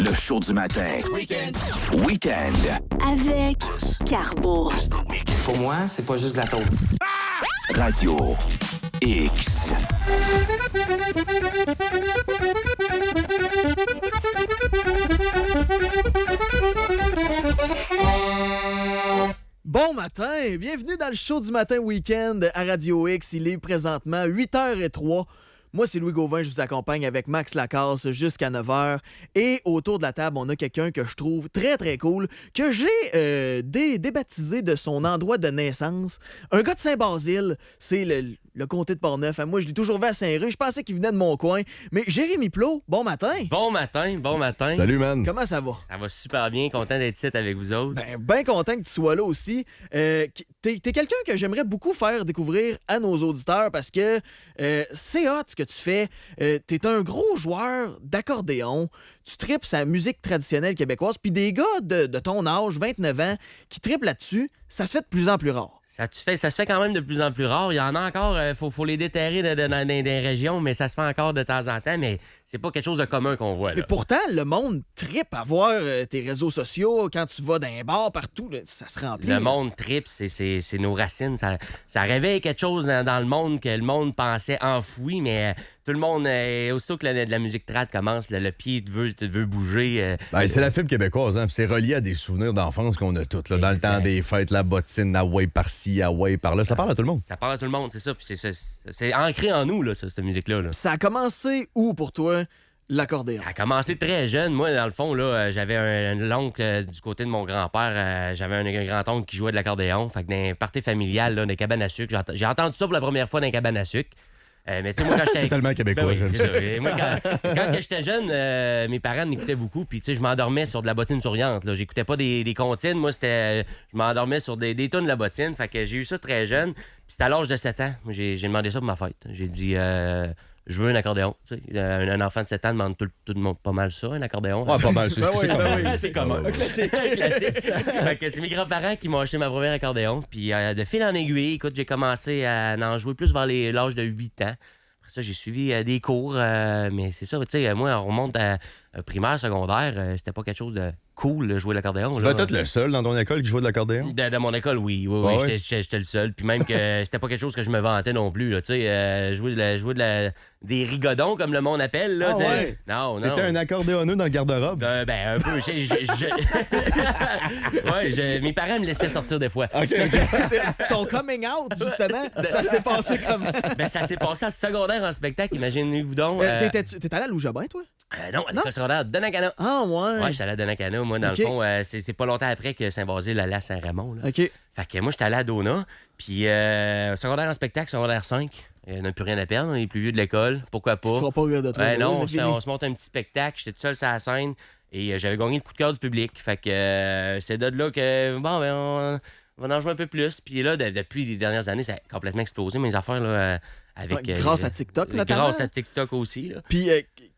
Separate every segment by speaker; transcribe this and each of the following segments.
Speaker 1: Le show du matin. Week-end.
Speaker 2: Avec Carbo.
Speaker 3: Pour moi, c'est pas juste de la taupe.
Speaker 1: Radio X.
Speaker 4: Bon matin, bienvenue dans le show du matin week-end à Radio X. Il est présentement 8h03. Moi, c'est Louis Gauvin, je vous accompagne avec Max Lacasse jusqu'à 9h. Et autour de la table, on a quelqu'un que je trouve très, très cool, que j'ai débaptisé de son endroit de naissance. Un gars de Saint-Basile, c'est le comté de Portneuf. Moi, je l'ai toujours vu à Saint-Ré. Je pensais qu'il venait de mon coin. Mais Jérémy Plot, bon matin.
Speaker 5: Bon matin.
Speaker 6: Salut, man.
Speaker 4: Comment ça va?
Speaker 5: Ça va super bien. Content d'être ici avec vous autres.
Speaker 4: Ben content que tu sois là aussi. T'es quelqu'un que j'aimerais beaucoup faire découvrir à nos auditeurs parce que c'est hot ce que tu fais. T'es un gros joueur d'accordéon. Tu tripes sa musique traditionnelle québécoise. Puis des gars de ton âge, 29 ans, qui trippent là-dessus, ça se fait de plus en plus rare.
Speaker 5: Ça se fait quand même de plus en plus rare. Il y en a encore, faut les déterrer dans des régions, mais ça se fait encore de temps en temps, mais c'est pas quelque chose de commun qu'on voit. Là.
Speaker 4: Mais pourtant, le monde trippe à voir tes réseaux sociaux. Quand tu vas dans un bar, partout, là, ça se remplit.
Speaker 5: Le monde trippe, c'est nos racines. Ça réveille quelque chose dans le monde que le monde pensait enfoui, mais tout le monde, aussitôt que la musique trad commence, le pied te veut bouger.
Speaker 6: C'est la fibre québécoise, hein? C'est relié à des souvenirs d'enfance qu'on a toutes. Là, dans le temps des fêtes, la bottine, la way par-ci, la way par-là. Ça parle à tout le monde.
Speaker 5: Ça parle à tout le monde, c'est ça. Puis c'est ancré en nous, là, cette musique-là. Là.
Speaker 4: Ça a commencé où pour toi, l'accordéon?
Speaker 5: Ça a commencé très jeune. Moi, dans le fond, là, j'avais un oncle du côté de mon grand-père. J'avais un grand-oncle qui jouait de l'accordéon. Fait que dans un party familial, là, dans les cabanes à sucre, j'ai entendu ça pour la première fois dans les cabanes à sucre. Mais tu sais, moi, quand j'étais.
Speaker 6: C'est tellement québécois, j'aime ça.
Speaker 5: Moi, quand j'étais jeune, mes parents m'écoutaient beaucoup. Puis, tu sais, je m'endormais sur de la bottine souriante. Là. J'écoutais pas des comptines. Moi, je m'endormais sur des tunes de la bottine. Fait que j'ai eu ça très jeune. Puis, c'était à l'âge de 7 ans. J'ai demandé ça pour ma fête. J'ai dit. Je veux un accordéon. Tu sais. Un enfant de 7 ans demande tout le monde pas mal ça, un accordéon.
Speaker 6: Ouais, pas mal.
Speaker 5: C'est commun. Un classique. Fait que c'est mes grands-parents qui m'ont acheté ma première accordéon. Puis de fil en aiguille, écoute, j'ai commencé à en jouer plus vers l'âge de 8 ans. Après ça, j'ai suivi des cours. Mais c'est ça, tu sais, moi, on remonte à primaire, secondaire. C'était pas quelque chose de cool de jouer de l'accordéon.
Speaker 6: Tu vas être le seul dans ton école qui jouait de l'accordéon?
Speaker 5: De mon école, oui. J'étais le seul. Puis même que c'était pas quelque chose que je me vantais non plus. Tu sais, jouer des rigodons, comme le monde appelle. Là,
Speaker 4: ouais.
Speaker 5: Non.
Speaker 6: T'étais un accordéoneux dans le garde-robe?
Speaker 5: Un peu. Mes parents me laissaient sortir des fois.
Speaker 6: OK.
Speaker 5: Ton coming out, justement, ça s'est passé comment? Ça s'est passé à secondaire en spectacle, imaginez-vous donc.
Speaker 4: T'es allé à Louis-Jobin, toi?
Speaker 5: Non, à l'école secondaire de Donnacana.
Speaker 4: Ah, ouais.
Speaker 5: Ouais, j'étais allé à Donnacana. Moi, dans le fond, c'est pas longtemps après que Saint-Basile allait à Saint-Raymond. Là.
Speaker 4: OK.
Speaker 5: Fait que moi, j'étais allé à Dona. Puis, secondaire en spectacle, secondaire 5. On n'a plus rien à perdre. On est les plus vieux de l'école. Pourquoi pas?
Speaker 4: Tu feras pas rire de toi.
Speaker 5: Non, on se monte un petit spectacle. J'étais tout seul sur la scène. Et j'avais gagné le coup de cœur du public. Fait que c'est de là que, on va en jouer un peu plus. Puis là, depuis les dernières années, ça a complètement explosé, mes affaires, là, avec...
Speaker 4: grâce à TikTok, notamment.
Speaker 5: Grâce à TikTok aussi, là.
Speaker 4: Puis,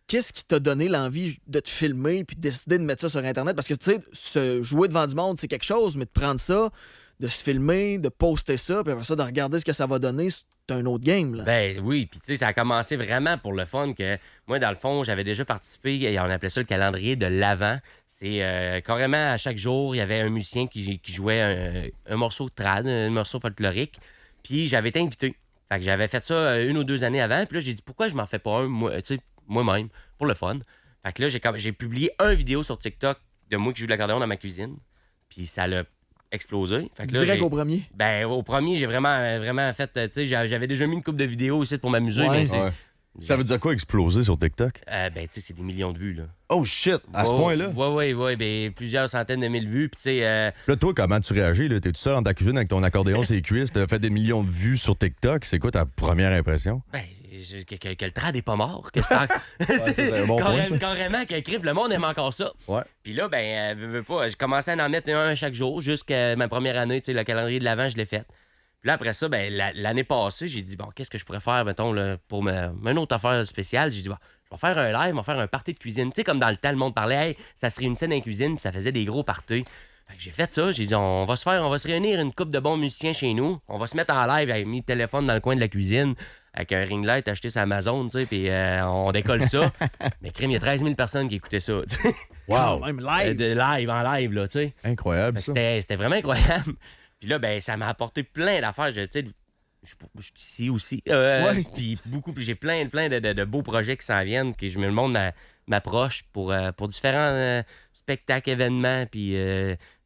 Speaker 4: qu'est-ce qui t'a donné l'envie de te filmer puis de décider de mettre ça sur Internet? Parce que, tu sais, se jouer devant du monde, c'est quelque chose, mais de prendre ça, de se filmer, de poster ça, puis après ça, de regarder ce que ça va donner, c'est un autre game, là.
Speaker 5: Ben oui, puis tu sais, ça a commencé vraiment pour le fun que moi, dans le fond, j'avais déjà participé, et on appelait ça le calendrier de l'Avent. C'est carrément à chaque jour, il y avait un musicien qui jouait un morceau de trad, un morceau folklorique, puis j'avais été invité. Fait que j'avais fait ça 1 ou 2 années avant, puis là, j'ai dit pourquoi je m'en fais pas un, moi-même, pour le fun. Fait que là, j'ai publié une vidéo sur TikTok de moi qui joue de l'accordéon dans ma cuisine, puis ça l'a explosé. Fait que là,
Speaker 4: direct au premier?
Speaker 5: Ben, au premier, j'ai vraiment fait... Tu sais, j'avais déjà mis une couple de vidéos aussi pour m'amuser.
Speaker 4: Ouais.
Speaker 5: Mais,
Speaker 6: ça veut dire quoi, exploser sur TikTok?
Speaker 5: Ben, tu sais, c'est des millions de vues, là.
Speaker 6: Oh shit! À ce point-là?
Speaker 5: Oui. Ben, plusieurs centaines de mille vues. Puis, tu sais...
Speaker 6: Là, toi, comment tu réagis? Là? T'es tout seul dans ta cuisine avec ton accordéon sur les cuisses? T'as fait des millions de vues sur TikTok. C'est quoi ta première impression?
Speaker 5: Ben, que le trad est pas mort. Que c'est
Speaker 6: c'est un bon point, ça.
Speaker 5: Carrément, le monde aime encore ça.
Speaker 6: Ouais.
Speaker 5: Puis là, ben, veux pas, j'ai commencé à en mettre un chaque jour jusqu'à ma première année. Tu sais, le calendrier de l'Avent, je l'ai fait. Puis là, après ça, ben, l'année passée, j'ai dit, bon, qu'est-ce que je pourrais faire, mettons, là, pour une autre affaire spéciale? J'ai dit, bon, je vais faire un live, on va faire un party de cuisine. Tu sais, comme dans le temps, le monde parlait, hey, ça se réunissait dans la cuisine, puis ça faisait des gros parties. Fait que j'ai fait ça, j'ai dit, on va se réunir une couple de bons musiciens chez nous, on va se mettre en live, j'avais mis le téléphone dans le coin de la cuisine, avec un ring light acheté sur Amazon, tu sais, puis on décolle ça. Mais crime, il y a 13 000 personnes qui écoutaient ça, tu sais.
Speaker 6: Wow!
Speaker 4: Même live.
Speaker 5: En live, là, tu sais.
Speaker 6: Incroyable, ça.
Speaker 5: C'était vraiment incroyable. Puis là, ben, ça m'a apporté plein d'affaires. Tu sais, je suis ici aussi. Puis j'ai plein de beaux projets qui s'en viennent, que le monde m'approche pour différents spectacles, événements. Puis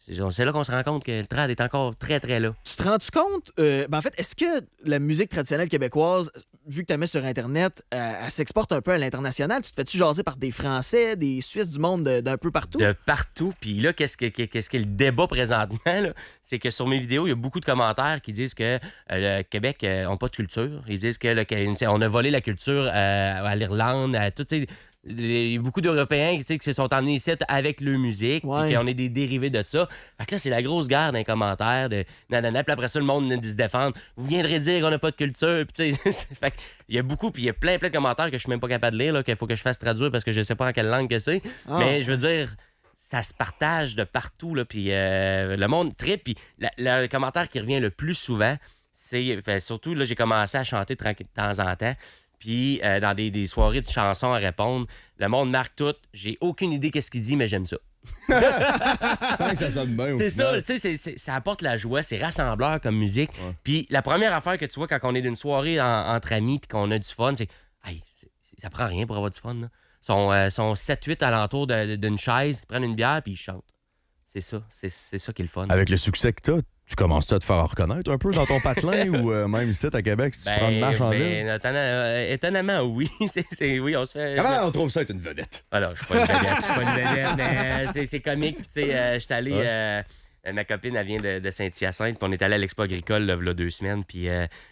Speaker 5: c'est là qu'on se rend compte que le trad est encore très, très là.
Speaker 4: Tu te rends-tu compte, en fait, est-ce que la musique traditionnelle québécoise, vu que tu la mets sur Internet, elle s'exporte un peu à l'international? Tu te fais-tu jaser par des Français, des Suisses du monde d'un peu partout?
Speaker 5: De partout. Puis là, qu'est-ce que le débat présentement, là? C'est que sur mes vidéos, il y a beaucoup de commentaires qui disent que le Québec n'a pas de culture. Ils disent que on a volé la culture à l'Irlande, à toutes ces... Il y a beaucoup d'Européens qui se sont emmenés ici avec leur musique, puis qu'on est des dérivés de ça. Fait que là, c'est la grosse guerre dans les commentaires de nanana, puis après ça, le monde se défend. Vous viendrez dire qu'on n'a pas de culture, puis tu sais. Fait que il y a beaucoup, puis il y a plein de commentaires que je suis même pas capable de lire, là, qu'il faut que je fasse traduire parce que je sais pas en quelle langue que c'est. Mais je veux dire, ça se partage de partout, là, puis le monde tripe, puis le commentaire qui revient le plus souvent, c'est surtout, là, j'ai commencé à chanter de temps en temps. Puis dans des soirées de chansons à répondre, le monde marque tout. J'ai aucune idée qu'est-ce qu'il dit, mais j'aime ça.
Speaker 6: Tant que ça sonne bien.
Speaker 5: C'est ça, tu sais, ça apporte la joie, c'est rassembleur comme musique. Ouais. Puis la première affaire que tu vois quand on est d'une soirée entre amis puis qu'on a du fun, c'est hey, ça prend rien pour avoir du fun. Là. Ils sont 7-8 alentour d'une chaise, ils prennent une bière puis ils chantent. C'est ça qui est le fun.
Speaker 6: Avec le succès que t'as, tu commences-tu à te faire reconnaître un peu dans ton patelin ou même ici à Québec, si tu prends une marche en ville?
Speaker 5: Étonnamment, oui. Oui, on se fait...
Speaker 6: Comment on trouve ça être une vedette?
Speaker 5: Alors, je suis pas une vedette, mais c'est comique. Puis, tu sais, je suis allé... ma copine, elle vient de Saint-Hyacinthe, puis on est allé à l'Expo agricole là, 2 semaines, puis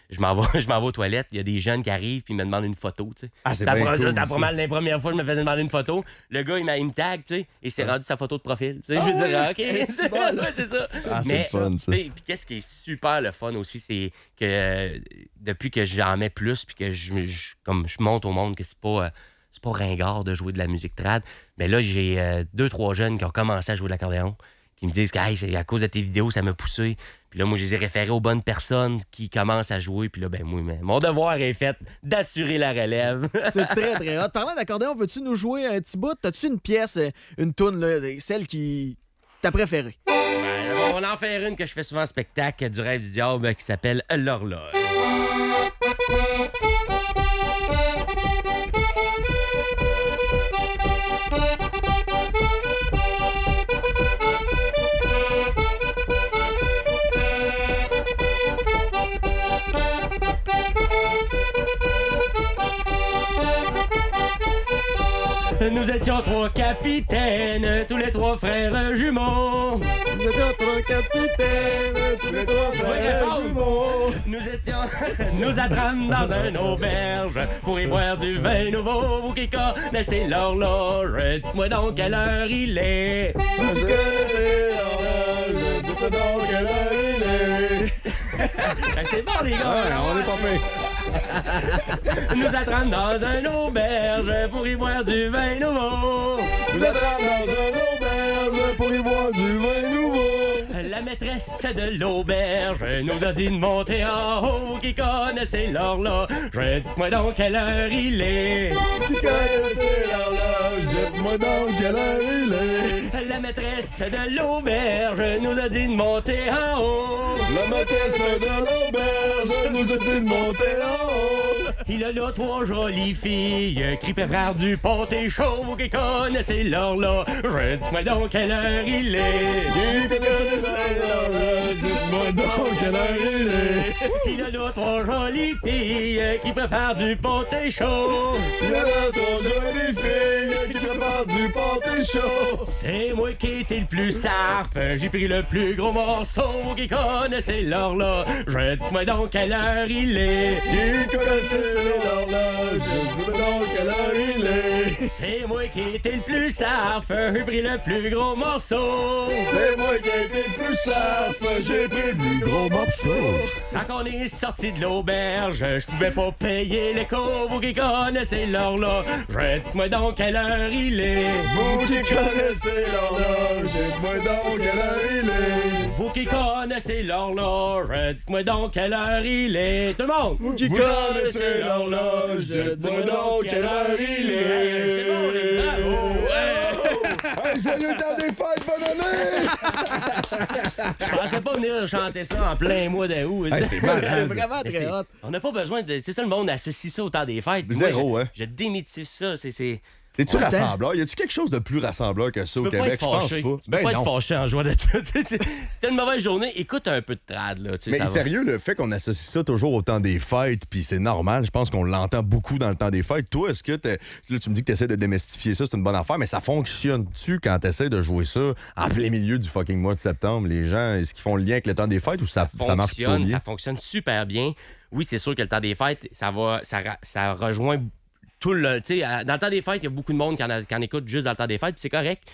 Speaker 5: je m'en vais aux toilettes, il y a des jeunes qui arrivent, puis ils me demandent une photo, tu sais.
Speaker 6: Ah, c'est bien cool,
Speaker 5: c'était pas mal la première fois que je me faisais demander une photo. Le gars, il me tag, tu sais, et c'est rendu sa photo de profil, tu sais. Je veux dire, OK, c'est bon, c'est ça.
Speaker 6: Ah, c'est le fun, ça.
Speaker 5: Puis qu'est-ce qui est super le fun aussi, c'est que depuis que j'en mets plus, puis que je montre au monde que c'est pas ringard de jouer de la musique trad, mais là, j'ai 2-3 jeunes qui ont commencé à jouer de l'accordéon, qui me disent que hey, c'est à cause de tes vidéos, ça m'a poussé. Puis là, moi, je les ai référés aux bonnes personnes qui commencent à jouer. Puis là, ben moi, mon devoir est fait d'assurer la relève.
Speaker 4: C'est très, très hot. Parlant d'accordéon, veux-tu nous jouer un petit bout? T'as-tu une pièce, une toune, là, celle qui t'a préférée?
Speaker 5: Ben, on va en faire une que je fais souvent en spectacle du Rêve du Diable qui s'appelle L'Horloge. Nous étions 3 capitaines, tous les 3 frères jumeaux.
Speaker 4: Nous étions 3 capitaines, tous les 3 frères jumeaux.
Speaker 5: Nous attrâmes dans une auberge pour y boire du vin nouveau. Vous qui connaissez l'horloge, dites-moi donc quelle heure il est.
Speaker 6: Vous connaissez l'horloge, dites-moi donc quelle heure il est.
Speaker 5: C'est bon, les gars.
Speaker 6: On est pas fait.
Speaker 5: Nous attrâmes dans une auberge pour y boire du vin nouveau.
Speaker 6: Nous attrâmes dans une auberge pour y boire du vin nouveau.
Speaker 5: La maîtresse de l'auberge nous a dit de monter en haut. Qui connaissait l'horloge, dites-moi donc quelle heure il est.
Speaker 6: Qui connaissait l'horloge, dites-moi donc quelle heure il est.
Speaker 5: La maîtresse de l'auberge nous a dit de monter en haut.
Speaker 6: La maîtresse de l'auberge nous a dit de monter en haut.
Speaker 5: Il a là 3 jolies filles qui préparent du pâté chaud. Qui connaissait l'horloge, dites-moi donc quelle heure il est.
Speaker 6: Qui connaissait l'horloge, dites-moi donc quelle heure il est.
Speaker 5: Il a là 3 jolies filles qui préparent du pâté chaud.
Speaker 6: Il y a là 3 jolies filles qui préparent du pâté chaud.
Speaker 5: C'est moi qui étais le plus sarf, j'ai pris le plus gros morceau. Qui connaissait l'horloge, dites-moi donc quelle heure il est.
Speaker 6: Qui connaissait l'horloge, dites-moi donc quelle heure il est.
Speaker 5: C'est moi qui étais le plus sarf, j'ai pris le plus gros morceau.
Speaker 6: C'est moi qui ai été le plus sarf, j'ai pris le plus gros morceau.
Speaker 5: Quand on est sorti de l'auberge, je pouvais pas payer l'écho. Vous qui connaissez l'horloge, dites-moi donc quelle heure il est.
Speaker 6: Vous qui connaissez l'horloge, dites-moi donc quelle heure il est.
Speaker 5: Vous qui connaissez l'horloge, dites-moi donc quelle heure il est. Tout le monde!
Speaker 6: Vous qui connaissez l'horloge, dis-moi donc quelle heure il est.
Speaker 5: C'est bon, les bravo!
Speaker 6: Hey, joyeux temps des fêtes, bonne année!
Speaker 5: Je pensais pas venir chanter ça en plein mois d'août.
Speaker 6: Hey, c'est
Speaker 4: C'est
Speaker 6: malade.
Speaker 4: vraiment
Speaker 5: Mais
Speaker 4: très hot.
Speaker 5: on n'a pas besoin de. C'est ça, le monde associe ça au temps des fêtes. Puis
Speaker 6: Zéro,
Speaker 5: moi,
Speaker 6: hein.
Speaker 5: je démythifie ça. C'est.
Speaker 6: Es-tu
Speaker 4: Autant.
Speaker 6: rassembleur? Y a-tu quelque chose de plus rassembleur que ça au
Speaker 5: Tu peux pas
Speaker 6: Québec?
Speaker 5: être
Speaker 6: Je pense
Speaker 5: fâché.
Speaker 6: pas.
Speaker 5: Tu peux pas être
Speaker 6: non.
Speaker 5: fâché en jouant de ça. C'était une mauvaise journée. Écoute un peu de trad, là.
Speaker 6: Mais
Speaker 5: ça va.
Speaker 6: sérieux, le fait qu'on associe ça toujours au temps des fêtes, puis c'est normal, je pense qu'on l'entend beaucoup dans le temps des fêtes. Toi, est-ce que là, tu me dis que tu essaies de démystifier ça, c'est une bonne affaire, mais ça fonctionne-tu quand tu essaies de jouer ça en plein milieu du fucking mois de septembre? Les gens, est-ce qu'ils font le lien avec le temps des fêtes ou ça marche pas bien?
Speaker 5: Ça fonctionne super bien. Oui, c'est sûr que le temps des fêtes, ça rejoint tout le. Tu sais, dans le temps des fêtes, il y a beaucoup de monde qui en écoute juste dans le temps des fêtes, puis c'est correct.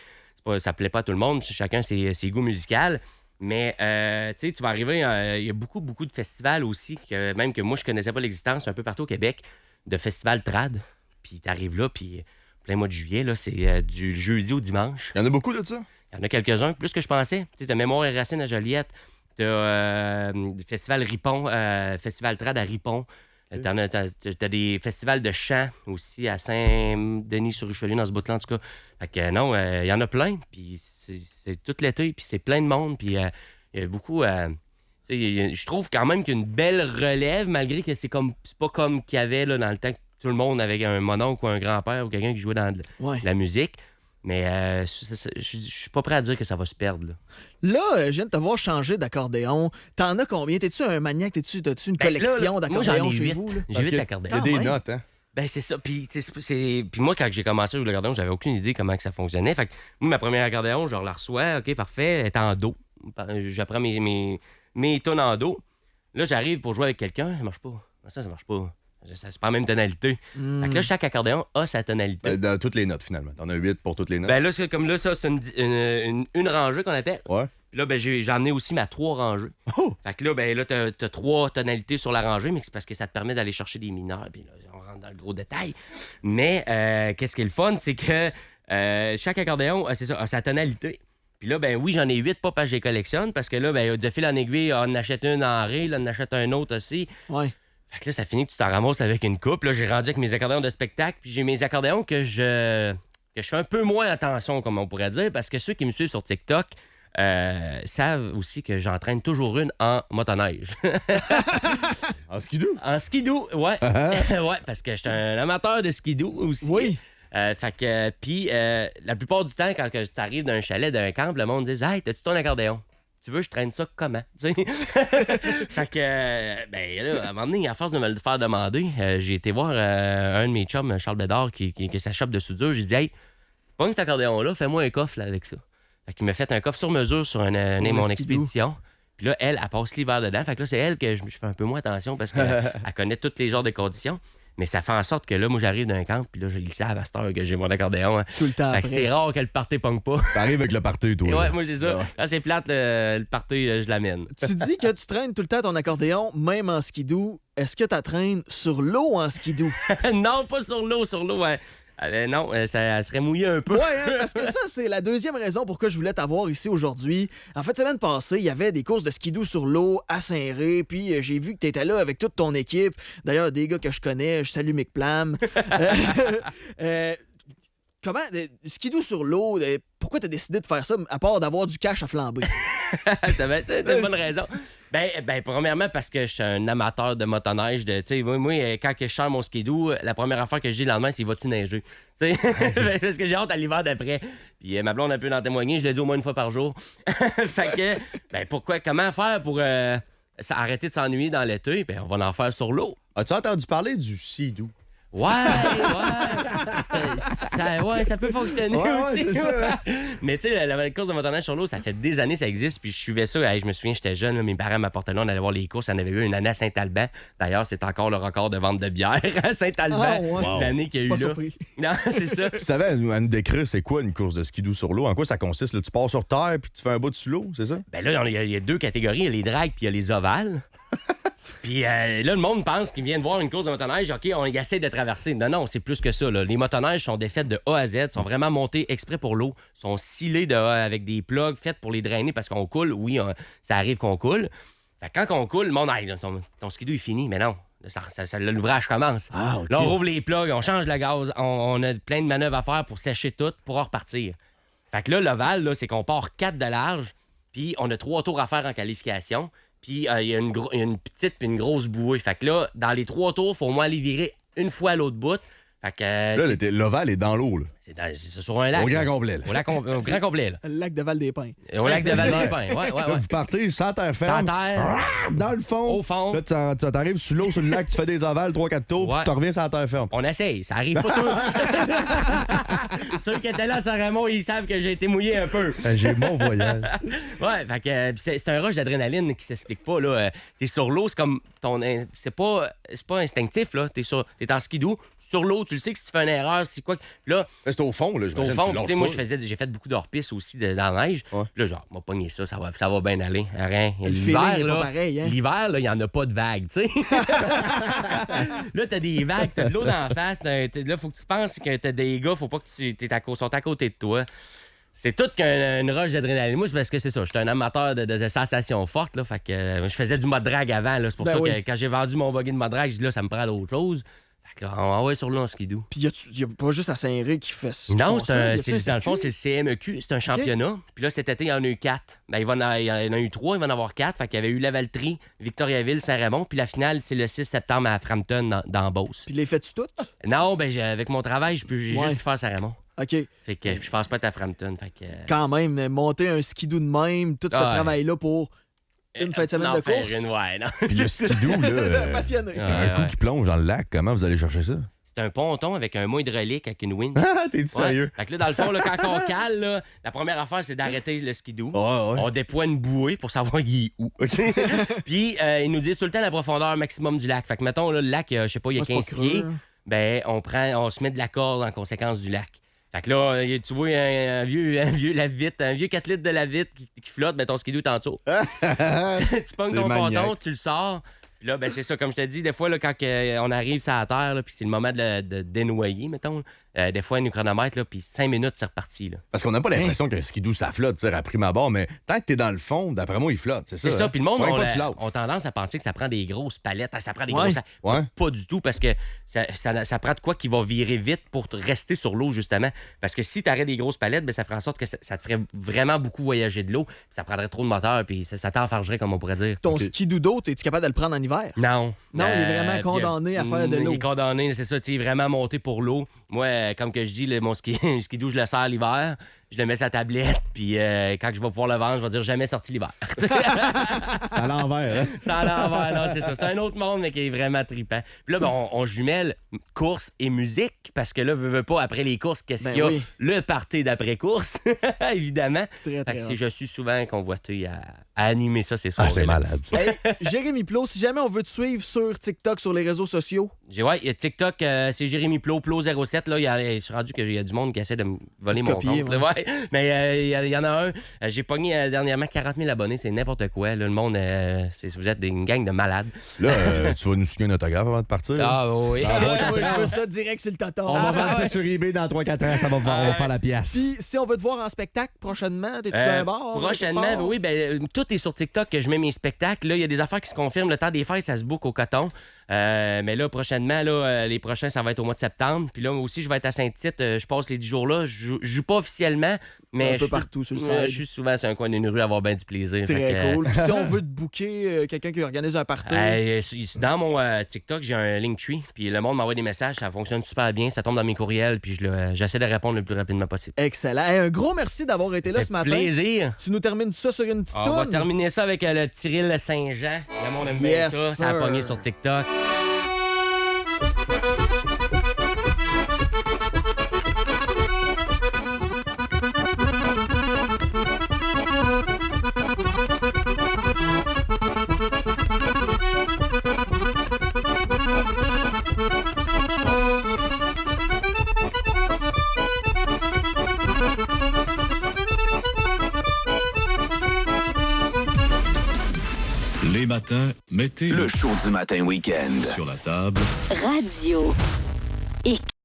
Speaker 5: Ça plaît pas à tout le monde, chacun ses goûts musicaux. Mais, tu sais, tu vas arriver, il y a beaucoup de festivals aussi, même que moi, je connaissais pas l'existence un peu partout au Québec, de festivals trad. Puis t'arrives là, puis plein mois de juillet, là, c'est du jeudi au dimanche.
Speaker 6: Il y en a beaucoup de ça?
Speaker 5: Il y en a quelques-uns, plus que je pensais. Tu sais, t'as Mémoire et Racines à Joliette, t'as du festival Ripon, festival trad à Ripon. T'as des festivals de chant aussi à Saint-Denis-sur-Richelieu, dans ce bout-là, en tout cas. Fait que non, il y en a plein, puis c'est tout l'été, puis c'est plein de monde, puis il y a beaucoup... je trouve quand même qu'il y a une belle relève, malgré que c'est pas comme qu'il y avait là, dans le temps que tout le monde avait un mononcle ou un grand-père ou quelqu'un qui jouait dans la musique. Mais je suis pas prêt à dire que ça va se perdre.
Speaker 4: Là, je viens de te voir changer d'accordéon. T'en as combien? T'es-tu un maniaque? T'as-tu une collection
Speaker 5: là, moi, j'en
Speaker 4: d'accordéons
Speaker 5: ai
Speaker 4: chez
Speaker 5: 8.
Speaker 4: vous? Là?
Speaker 5: J'ai 8
Speaker 6: Il y
Speaker 5: accordéons.
Speaker 6: a des
Speaker 4: ouais.
Speaker 6: notes, hein?
Speaker 5: Ben, c'est ça. Puis moi, quand j'ai commencé à jouer l'accordéon, j'avais aucune idée comment que ça fonctionnait. Fait que moi, ma première accordéon, je la reçois. OK, parfait. Elle est en do. J'apprends mes tonnes en do. Là, j'arrive pour jouer avec quelqu'un. Ça marche pas. Ça marche pas. C'est pas la même tonalité. Fait que là, chaque accordéon a sa tonalité.
Speaker 6: Dans toutes les notes, finalement. T'en as 8 pour toutes les notes.
Speaker 5: Ben là, c'est une rangée qu'on appelle.
Speaker 6: Ouais.
Speaker 5: Puis là, ben, j'ai amené aussi ma 3 rangées.
Speaker 6: Oh!
Speaker 5: Fait que là, ben, là, t'as 3 tonalités sur la rangée, mais c'est parce que ça te permet d'aller chercher des mineurs. Puis là, on rentre dans le gros détail. Mais qu'est-ce qui est le fun, c'est que chaque accordéon, c'est ça, a sa tonalité. Puis là, ben oui, j'en ai 8, pas parce que je les collectionne, parce que là, ben, de fil en aiguille, on achète une en ré, là, on achète un autre aussi.
Speaker 4: Ouais.
Speaker 5: Fait que là, ça finit que tu t'en ramasses avec une coupe. Là, j'ai rendu avec mes accordéons de spectacle, puis j'ai mes accordéons que je fais un peu moins attention, comme on pourrait dire, parce que ceux qui me suivent sur TikTok savent aussi que j'entraîne toujours une en motoneige.
Speaker 6: En skidoo?
Speaker 5: En skidoo, ouais. Ouais, parce que je suis un amateur de skidoo aussi.
Speaker 4: Oui.
Speaker 5: Fait que, puis, la plupart du temps, quand tu arrives d'un chalet, d'un camp, le monde dit « Hey, t'as-tu ton accordéon? Tu veux, je traîne ça comment? » Fait que, ben là, à un moment donné, à force de me le faire demander, j'ai été voir un de mes chums, Charles Bédard, qui a sa shop de soudure. J'ai dit « Hey, pogne cet accordéon-là, fais-moi un coffre là, avec ça. » Fait qu'il m'a fait un coffre sur mesure sur mon
Speaker 4: skidoo.
Speaker 5: expédition. Puis là, elle passe l'hiver dedans. Fait que là, c'est elle que je fais un peu moins attention parce qu'elle connaît tous les genres de conditions. Mais ça fait en sorte que là, moi, j'arrive d'un camp, puis là, je le sais à cette heure que j'ai mon accordéon. Hein.
Speaker 4: Tout le temps.
Speaker 5: Fait que
Speaker 4: après.
Speaker 5: c'est rare que le party pogne pas.
Speaker 6: T'arrives avec le party, toi.
Speaker 5: Et
Speaker 6: là.
Speaker 5: ouais, moi, c'est ça.
Speaker 6: Ouais.
Speaker 5: Quand c'est plate, le party, je l'amène.
Speaker 4: Tu dis que tu traînes tout le temps ton accordéon, même en skidoo. Est-ce que tu traînes sur l'eau en skidoo?
Speaker 5: Non, pas sur l'eau. Ouais. Non, ça serait mouillé un peu.
Speaker 4: Ouais, hein, parce que ça, c'est la deuxième raison pourquoi je voulais t'avoir ici aujourd'hui. En fait, semaine passée, il y avait des courses de skidoo sur l'eau à Saint-Ré, puis j'ai vu que t'étais là avec toute ton équipe. D'ailleurs, des gars que je connais, je salue Mick Plam. Comment, skidoo sur l'eau, pourquoi t'as décidé de faire ça, à part d'avoir du cash à flamber?
Speaker 5: T'as une bonne raison. Ben, premièrement, parce que je suis un amateur de motoneige. Moi, quand je sers mon skidoo, la première affaire que je dis le lendemain, c'est « vas-tu neiger? » Parce que j'ai hâte à l'hiver d'après. Puis ma blonde a pu en témoigner, je l'ai dit au moins une fois par jour. Fait que, ben, comment faire pour arrêter de s'ennuyer dans l'été? Ben, on va en faire sur l'eau.
Speaker 6: As-tu entendu parler du skidoo?
Speaker 5: Ouais. Ça peut fonctionner aussi.
Speaker 6: c'est ça.
Speaker 5: Mais tu sais, la course de motoneige sur l'eau, ça fait des années que ça existe. Puis je suivais ça. Je me souviens, j'étais jeune. Là, mes parents m'apportaient là. On allait voir les courses. Il y en avait eu une année à Saint-Alban. D'ailleurs, c'est encore le record de vente de bière à Saint-Alban.
Speaker 4: Ah, ouais.
Speaker 6: Wow.
Speaker 5: L'année qu'il y a eu
Speaker 4: Pas
Speaker 5: là.
Speaker 4: surpris.
Speaker 5: Non, c'est ça.
Speaker 6: Tu savais à nous décrire c'est quoi une course de skidoo sur l'eau? En quoi ça consiste? Là, tu pars sur terre puis tu fais un bout sous l'eau, c'est ça?
Speaker 5: Ben là, il y a 2 catégories. Il y a les drags puis il y a les ovales. Puis là, le monde pense qu'ils viennent voir une course de motoneige. OK, on essaie de traverser. Non, c'est plus que ça. Là. Les motoneiges sont défaites de A à Z, sont vraiment montés exprès pour l'eau, sont scellés avec des plugs faites pour les drainer parce qu'on coule. Oui, ça arrive qu'on coule. Fait que quand on coule, le monde, ton skidoo est fini. Mais non, l'ouvrage commence.
Speaker 6: Ah, OK.
Speaker 5: Là, on rouvre les plugs, on change le gaz, on a plein de manœuvres à faire pour sécher tout, pour en repartir. Fait que là, l'ovale, là, c'est qu'on part 4 de large, puis on a 3 tours à faire en qualification, puis il y a une petite puis une grosse bouée. Fait que là, dans les 3 tours, il faut au moins aller virer une fois à l'autre bout. Fait que,
Speaker 6: Là, l'ovale est dans l'eau, là.
Speaker 5: c'est sur un lac.
Speaker 6: Au grand
Speaker 5: là.
Speaker 6: complet, là.
Speaker 5: Au grand complet, là.
Speaker 4: Le lac de Val-des-Pins.
Speaker 5: Au lac de Val-des-Pins. Ouais.
Speaker 6: Là, vous partez sans terre ferme.
Speaker 5: Sans terre.
Speaker 6: Dans le fond.
Speaker 5: Au fond.
Speaker 6: Là, t'arrives sur l'eau, sur le lac, tu fais des ovales, 3-4 tours,
Speaker 5: Ouais.
Speaker 6: puis tu reviens sans terre ferme.
Speaker 5: On essaye, ça arrive pas tout. Ceux qui étaient là à Saint-Raymond, ils savent que j'ai été mouillé un peu.
Speaker 6: J'ai mon voyage.
Speaker 5: Ouais, fait que c'est un rush d'adrénaline qui s'explique pas, là. T'es sur l'eau, c'est comme c'est pas instinctif, là. T'es en skidoo. Sur l'eau, tu le sais que si tu fais une erreur, c'est quoi. Là,
Speaker 6: C'est au fond, là.
Speaker 5: c'est au fond. Tu sais, moi, j'ai fait beaucoup d'hors-piste aussi dans la neige.
Speaker 6: Ouais.
Speaker 5: Puis là, genre, m'a pogné ça va bien aller. Rien.
Speaker 4: Le feeling est pas pareil, hein?
Speaker 5: L'hiver, là, il n'y en a pas de vagues, tu sais. Là, t'as des vagues, t'as de l'eau dans la face. Là, faut que tu penses que t'as des gars, faut pas que tu sont à côté de toi. C'est tout qu'une rush d'adrénaline. Moi, c'est parce que c'est ça. J'étais un amateur de sensations fortes, là. Fait que je faisais du mode drag avant, là. C'est pour ça que quand j'ai vendu mon buggy de mode drag, j'ai dit là, ça me prend d'autres choses. Fait que là, on va sur l'eau en skidoo.
Speaker 4: Puis il y a pas juste à Saint-Ric qui fait ça.
Speaker 5: Non,
Speaker 4: qui font ça. Y a-tu
Speaker 5: dans le fond,
Speaker 4: circuit?
Speaker 5: c'est le CMEQ. C'est un championnat. Puis là, cet été, il y en a eu 4. Ben, il y en a eu 3, il va en avoir 4. Fait qu'il y avait eu Lavaltrie, Victoriaville, Saint-Raymond. Puis la finale, c'est le 6 septembre à Frampton, dans Beauce.
Speaker 4: Puis les fais-tu toutes?
Speaker 5: Non, ben avec mon travail, j'ai juste pu faire Saint-Raymond.
Speaker 4: OK.
Speaker 5: Fait que je pense pas être à Frampton. Fait que...
Speaker 4: Quand même, monter un skidoo de même, tout ce
Speaker 5: Ah ouais.
Speaker 4: travail-là pour une fin de semaine
Speaker 5: en
Speaker 4: de
Speaker 5: faire
Speaker 4: course.
Speaker 5: ouais, non.
Speaker 6: Puis le skidoo, là.
Speaker 4: Passionné.
Speaker 6: Un coup qui plonge dans le lac, comment vous allez chercher ça?
Speaker 5: C'est un ponton avec un mot hydraulique avec une winch.
Speaker 6: Ah, t'es
Speaker 5: Ouais.
Speaker 6: sérieux?
Speaker 5: Fait que là, dans le fond, là, quand on cale, là, la première affaire, c'est d'arrêter le skidoo.
Speaker 6: Ouais.
Speaker 5: On déploie une bouée pour savoir il est où. Puis, ils nous disent tout le temps la profondeur maximum du lac. Fait que, mettons, là, le lac, je sais pas, il y a
Speaker 4: Moi, c'est
Speaker 5: 15
Speaker 4: pas
Speaker 5: pieds.
Speaker 4: creux, hein.
Speaker 5: Ben, on se met de la corde en conséquence du lac. Fait que là, tu vois un vieux 4 litres de la vitre qui flotte, ben ton skidoo est en dessous. tu pognes ton
Speaker 6: Des
Speaker 5: ponton,
Speaker 6: maniaques.
Speaker 5: tu le sors. Puis là, ben c'est ça, comme je te dis, des fois, là, quand on arrive sur la terre, là, puis c'est le moment de dénoyer, mettons, des fois, un chronomètre, là, puis 5 minutes, c'est reparti. Là.
Speaker 6: Parce qu'on n'a pas l'impression qu'un skidoo, ça flotte, tu sais, à prime abord, mais tant que t'es dans le fond, d'après moi, il flotte, c'est ça.
Speaker 5: C'est ça,
Speaker 6: hein?
Speaker 5: puis le monde
Speaker 6: Faut
Speaker 5: on
Speaker 6: pas de flotte.
Speaker 5: a tendance à penser que ça prend des grosses palettes, ça prend des
Speaker 4: Ouais.
Speaker 5: grosses...
Speaker 6: Ouais.
Speaker 5: Pas du tout, parce que ça prend de quoi qui va virer vite pour rester sur l'eau, justement. Parce que si t'arrêtes des grosses palettes, ben, ça ferait en sorte que ça te ferait vraiment beaucoup voyager de l'eau, puis ça prendrait trop de moteur, puis ça t'enfargerait, comme on pourrait dire.
Speaker 4: Ton skidoo d'eau, es-tu capable de le prendre en hiver?
Speaker 5: Non.
Speaker 4: Non, il est vraiment condamné à faire de l'eau.
Speaker 5: Il est condamné, c'est ça, tu sais, vraiment monté pour l'eau. Moi, comme que je dis, mon skidoo, je le sers l'hiver, je le mets sur la tablette, puis quand je vais pouvoir le vendre, je vais dire jamais sorti l'hiver.
Speaker 6: À l'envers, hein?
Speaker 5: C'est à l'envers, non, c'est ça. C'est un autre monde, mais qui est vraiment trippant. Puis là, ben, on jumelle course et musique, parce que là, veux pas, après les courses, qu'est-ce
Speaker 4: Ben
Speaker 5: qu'il y a?
Speaker 4: oui.
Speaker 5: Le party d'après-course, évidemment.
Speaker 4: Très,
Speaker 5: Fait
Speaker 4: très
Speaker 5: que
Speaker 4: hot.
Speaker 5: je suis souvent convoité à animer ça, c'est sûr.
Speaker 6: Ah, c'est malade, ça.
Speaker 4: Hey, Jérémy Plot, si jamais on veut te suivre sur TikTok, sur les réseaux sociaux,
Speaker 5: Ouais, il y a TikTok, c'est Jérémy Plot, Plot07. Là, je suis rendu qu'il y a du monde qui essaie de me voler mon
Speaker 4: Copier,
Speaker 5: compte. là, ouais. Mais il y en a un. J'ai pogné dernièrement 40 000 abonnés. C'est n'importe quoi. Là, le monde, vous êtes une gang de malades.
Speaker 6: Là, tu vas nous signer un autographe avant de partir? là?
Speaker 5: Ah oui.
Speaker 4: moi, je veux ça direct sur le toton.
Speaker 7: On va vendre ça sur eBay dans 3-4 ans, ça va on va faire la pièce.
Speaker 4: Puis, si on veut te voir en spectacle prochainement, t'es-tu d'un bar?
Speaker 5: Prochainement,
Speaker 4: quelque part?
Speaker 5: ben oui, tout est sur TikTok que je mets mes spectacles. Là, il y a des affaires qui se confirment. Le temps des fêtes, ça se book au coton. Mais là, prochainement, là, les prochains, ça va être au mois de septembre. Puis là, aussi, je vais être à Saint-Tite. Je passe les 10 jours-là. Je joue pas officiellement, mais
Speaker 4: Un peu partout sur le site.
Speaker 5: je suis souvent sur un coin d'une rue à avoir bien du plaisir. Fait
Speaker 4: Très
Speaker 5: que,
Speaker 4: cool. Puis si on veut te booker, quelqu'un qui organise un party,
Speaker 5: dans mon TikTok, j'ai un Linktree, puis le monde m'envoie des messages, ça fonctionne super bien, ça tombe dans mes courriels, puis j'essaie de répondre le plus rapidement possible.
Speaker 4: excellent. Hey, un gros merci d'avoir été là
Speaker 5: Ça
Speaker 4: ce
Speaker 5: fait
Speaker 4: matin.
Speaker 5: plaisir.
Speaker 4: Tu nous termines ça sur une petite
Speaker 5: On va
Speaker 4: toune?
Speaker 5: terminer ça avec le Cyril Saint-Jean. Le monde aime bien
Speaker 4: Yes,
Speaker 5: ça, ça a
Speaker 4: sir.
Speaker 5: pogné sur TikTok.
Speaker 8: Les matins, mettez
Speaker 1: Le show du matin week-end.
Speaker 8: sur la table.
Speaker 2: Radio X.